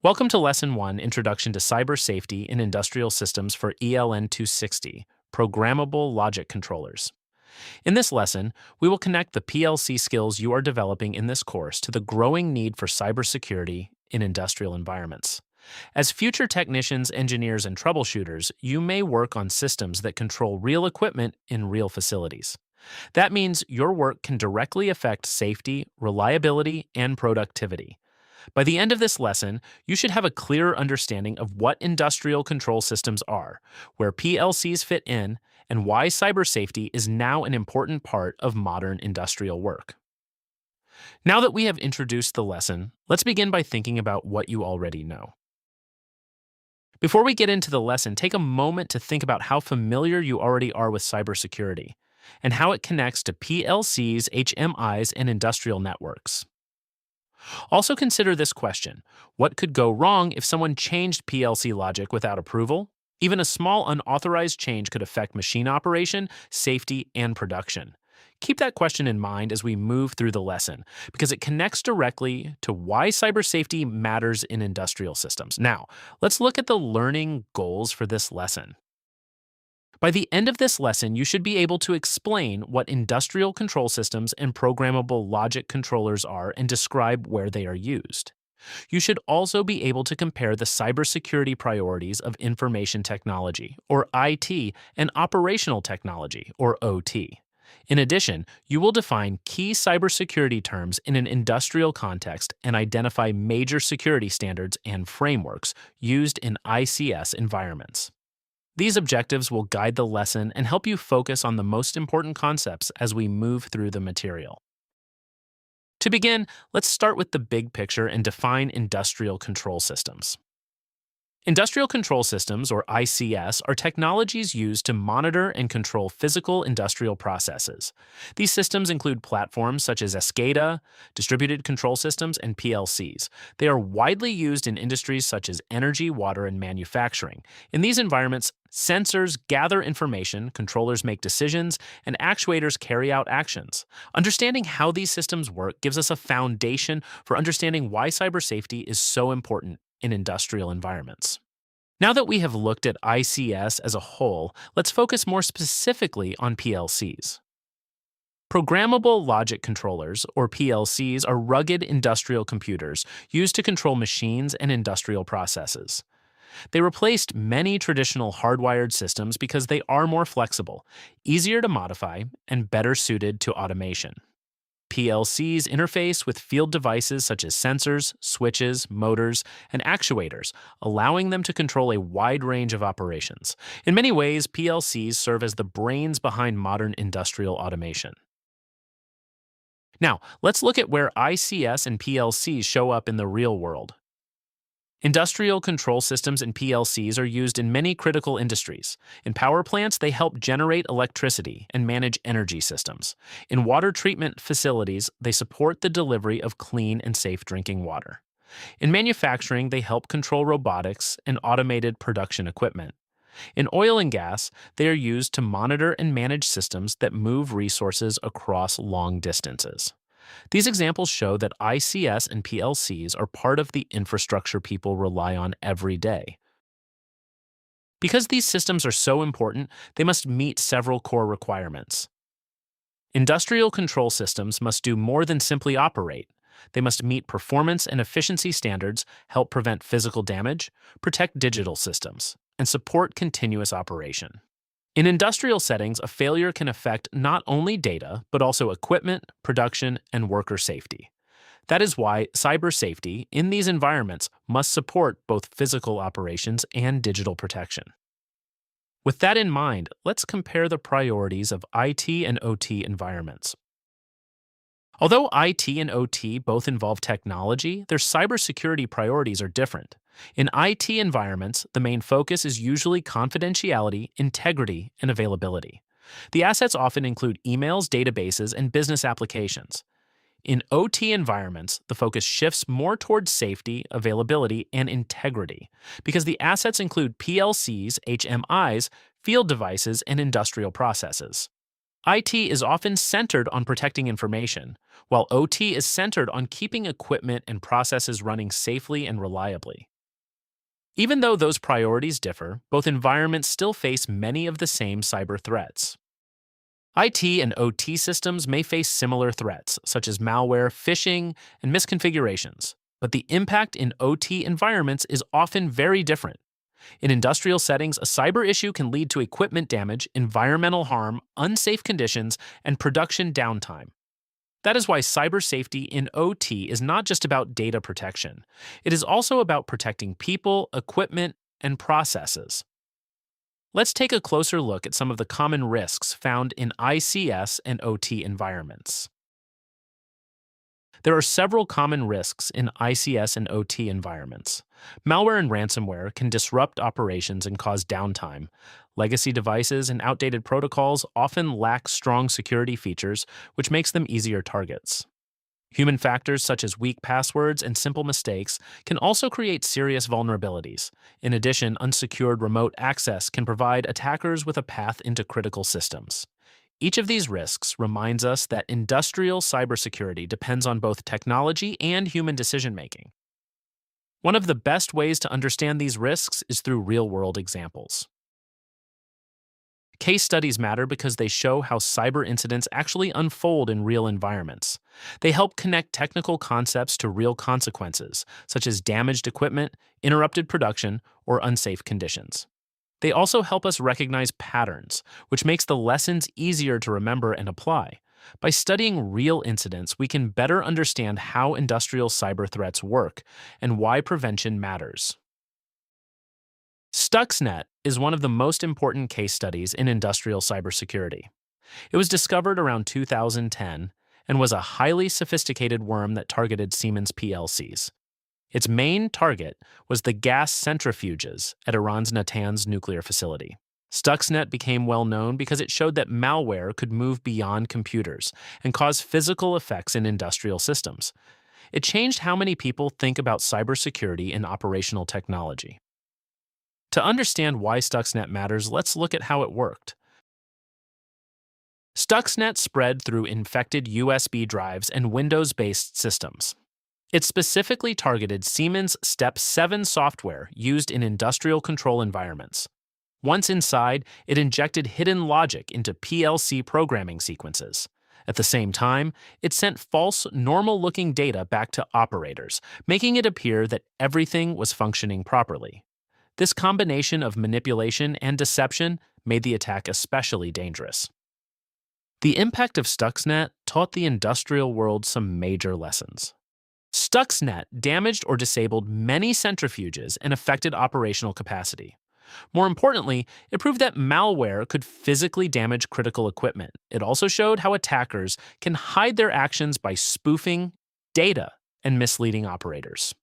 Welcome to Lesson 1, Introduction to Cyber Safety in Industrial Systems for ELN 260, Programmable Logic Controllers. In this lesson, we will connect the PLC skills you are developing in this course to the growing need for cybersecurity in industrial environments. As future technicians, engineers, and troubleshooters, you may work on systems that control real equipment in real facilities. That means your work can directly affect safety, reliability, and productivity. By the end of this lesson, you should have a clearer understanding of what industrial control systems are, where PLCs fit in, and why cyber safety is now an important part of modern industrial work. Now that we have introduced the lesson, let's begin by thinking about what you already know. Before we get into the lesson, take a moment to think about how familiar you already are with cybersecurity and how it connects to PLCs, HMIs, and industrial networks. Also consider this question: what could go wrong if someone changed PLC logic without approval? Even a small unauthorized change could affect machine operation, safety, and production. Keep that question in mind as we move through the lesson, because it connects directly to why cyber safety matters in industrial systems. Now, let's look at the learning goals for this lesson. By the end of this lesson, you should be able to explain what industrial control systems and programmable logic controllers are and describe where they are used. You should also be able to compare the cybersecurity priorities of information technology, or IT, and operational technology, or OT. In addition, you will define key cybersecurity terms in an industrial context and identify major security standards and frameworks used in ICS environments. These objectives will guide the lesson and help you focus on the most important concepts as we move through the material. To begin, let's start with the big picture and define industrial control systems. Industrial control systems, or ICS, are technologies used to monitor and control physical industrial processes. These systems include platforms such as SCADA, distributed control systems, and PLCs. They are widely used in industries such as energy, water, and manufacturing. In these environments, sensors gather information, controllers make decisions, and actuators carry out actions. Understanding how these systems work gives us a foundation for understanding why cyber safety is so important in industrial environments. Now that we have looked at ICS as a whole, let's focus more specifically on PLCs. Programmable logic controllers, or PLCs, are rugged industrial computers used to control machines and industrial processes. They replaced many traditional hardwired systems because they are more flexible, easier to modify, and better suited to automation. PLCs interface with field devices such as sensors, switches, motors, and actuators, allowing them to control a wide range of operations. In many ways, PLCs serve as the brains behind modern industrial automation. Now, let's look at where ICS and PLCs show up in the real world. Industrial control systems and PLCs are used in many critical industries. In power plants, they help generate electricity and manage energy systems. In water treatment facilities, they support the delivery of clean and safe drinking water. In manufacturing, they help control robotics and automated production equipment. In oil and gas, they are used to monitor and manage systems that move resources across long distances. These examples show that ICS and PLCs are part of the infrastructure people rely on every day. Because these systems are so important, they must meet several core requirements. Industrial control systems must do more than simply operate. They must meet performance and efficiency standards, help prevent physical damage, protect digital systems, and support continuous operation. In industrial settings, a failure can affect not only data, but also equipment, production, and worker safety. That is why cyber safety in these environments must support both physical operations and digital protection. With that in mind, let's compare the priorities of IT and OT environments. Although IT and OT both involve technology, their cybersecurity priorities are different. In IT environments, the main focus is usually confidentiality, integrity, and availability. The assets often include emails, databases, and business applications. In OT environments, the focus shifts more towards safety, availability, and integrity, because the assets include PLCs, HMIs, field devices, and industrial processes. IT is often centered on protecting information, while OT is centered on keeping equipment and processes running safely and reliably. Even though those priorities differ, both environments still face many of the same cyber threats. IT and OT systems may face similar threats, such as malware, phishing, and misconfigurations, but the impact in OT environments is often very different. In industrial settings, a cyber issue can lead to equipment damage, environmental harm, unsafe conditions, and production downtime. That is why cyber safety in OT is not just about data protection. It is also about protecting people, equipment, and processes. Let's take a closer look at some of the common risks found in ICS and OT environments. There are several common risks in ICS and OT environments. Malware and ransomware can disrupt operations and cause downtime. Legacy devices and outdated protocols often lack strong security features, which makes them easier targets. Human factors such as weak passwords and simple mistakes can also create serious vulnerabilities. In addition, unsecured remote access can provide attackers with a path into critical systems. Each of these risks reminds us that industrial cybersecurity depends on both technology and human decision-making. One of the best ways to understand these risks is through real-world examples. Case studies matter because they show how cyber incidents actually unfold in real environments. They help connect technical concepts to real consequences, such as damaged equipment, interrupted production, or unsafe conditions. They also help us recognize patterns, which makes the lessons easier to remember and apply. By studying real incidents, we can better understand how industrial cyber threats work and why prevention matters. Stuxnet is one of the most important case studies in industrial cybersecurity. It was discovered around 2010 and was a highly sophisticated worm that targeted Siemens PLCs. Its main target was the gas centrifuges at Iran's Natanz nuclear facility. Stuxnet became well known because it showed that malware could move beyond computers and cause physical effects in industrial systems. It changed how many people think about cybersecurity and operational technology. To understand why Stuxnet matters, let's look at how it worked. Stuxnet spread through infected USB drives and Windows-based systems. It specifically targeted Siemens Step 7 software used in industrial control environments. Once inside, it injected hidden logic into PLC programming sequences. At the same time, it sent false, normal-looking data back to operators, making it appear that everything was functioning properly. This combination of manipulation and deception made the attack especially dangerous. The impact of Stuxnet taught the industrial world some major lessons. Stuxnet damaged or disabled many centrifuges and affected operational capacity. More importantly, it proved that malware could physically damage critical equipment. It also showed how attackers can hide their actions by spoofing data and misleading operators.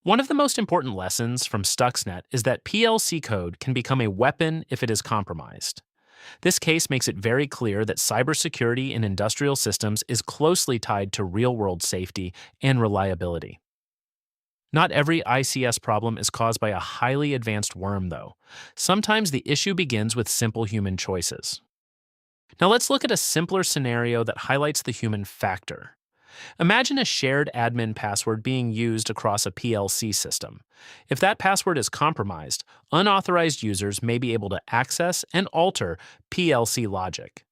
One of the most important lessons from Stuxnet is that PLC code can become a weapon if it is compromised. This case makes it very clear that cybersecurity in industrial systems is closely tied to real-world safety and reliability. Not every ICS problem is caused by a highly advanced worm, though. Sometimes the issue begins with simple human choices. Now let's look at a simpler scenario that highlights the human factor. Imagine a shared admin password being used across a PLC system. If that password is compromised, unauthorized users may be able to access and alter PLC logic.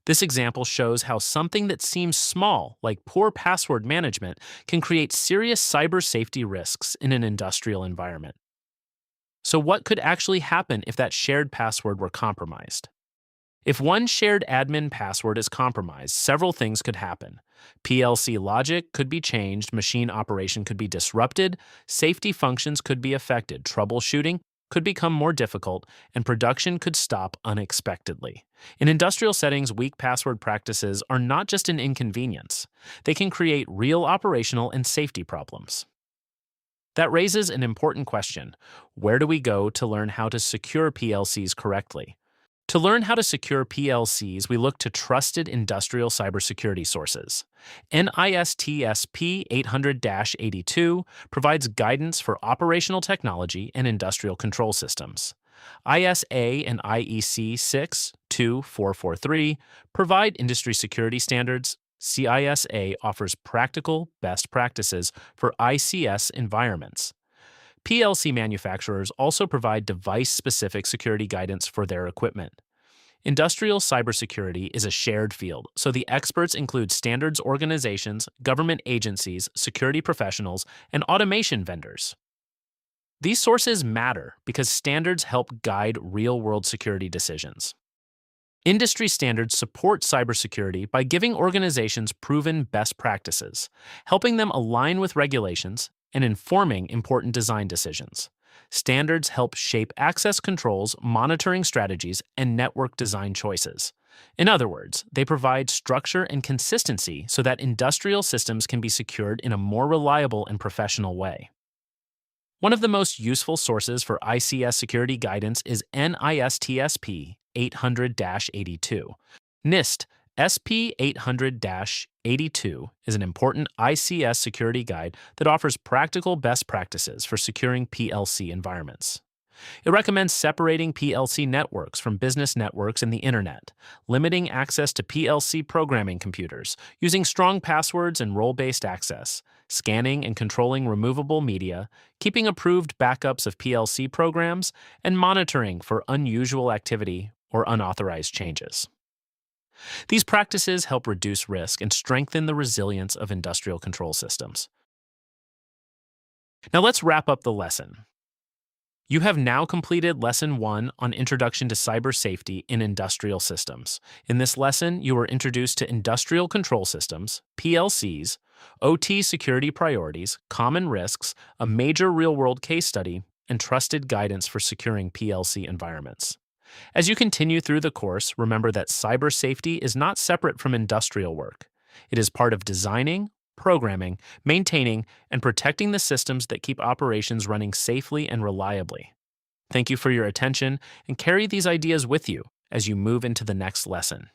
This example shows how something that seems small, like poor password management, can create serious cyber safety risks in an industrial environment. So what could actually happen if that shared password were compromised? If one shared admin password is compromised, several things could happen. PLC logic could be changed, machine operation could be disrupted, safety functions could be affected, troubleshooting could become more difficult, and production could stop unexpectedly. In industrial settings, weak password practices are not just an inconvenience. They can create real operational and safety problems. That raises an important question. Where do we go to learn how to secure PLCs correctly? To learn how to secure PLCs, we look to trusted industrial cybersecurity sources. NIST-SP 800-82 provides guidance for operational technology and industrial control systems. ISA and IEC 62443 provide industry security standards. CISA offers practical best practices for ICS environments. PLC manufacturers also provide device-specific security guidance for their equipment. Industrial cybersecurity is a shared field, so the experts include standards organizations, government agencies, security professionals, and automation vendors. These sources matter because standards help guide real-world security decisions. Industry standards support cybersecurity by giving organizations proven best practices, helping them align with regulations, and informing important design decisions. Standards help shape access controls, monitoring strategies, and network design choices. In other words, they provide structure and consistency so that industrial systems can be secured in a more reliable and professional way. One of the most useful sources for ICS security guidance is NIST SP 800-82. NIST SP 800-82 is an important ICS security guide that offers practical best practices for securing PLC environments. It recommends separating PLC networks from business networks and the Internet, limiting access to PLC programming computers, using strong passwords and role-based access, scanning and controlling removable media, keeping approved backups of PLC programs, and monitoring for unusual activity or unauthorized changes. These practices help reduce risk and strengthen the resilience of industrial control systems. Now let's wrap up the lesson. You have now completed Lesson 1 on Introduction to Cyber Safety in Industrial Systems. In this lesson, you were introduced to industrial control systems, PLCs, OT security priorities, common risks, a major real-world case study, and trusted guidance for securing PLC environments. As you continue through the course, remember that cyber safety is not separate from industrial work. It is part of designing, programming, maintaining, and protecting the systems that keep operations running safely and reliably. Thank you for your attention, and carry these ideas with you as you move into the next lesson.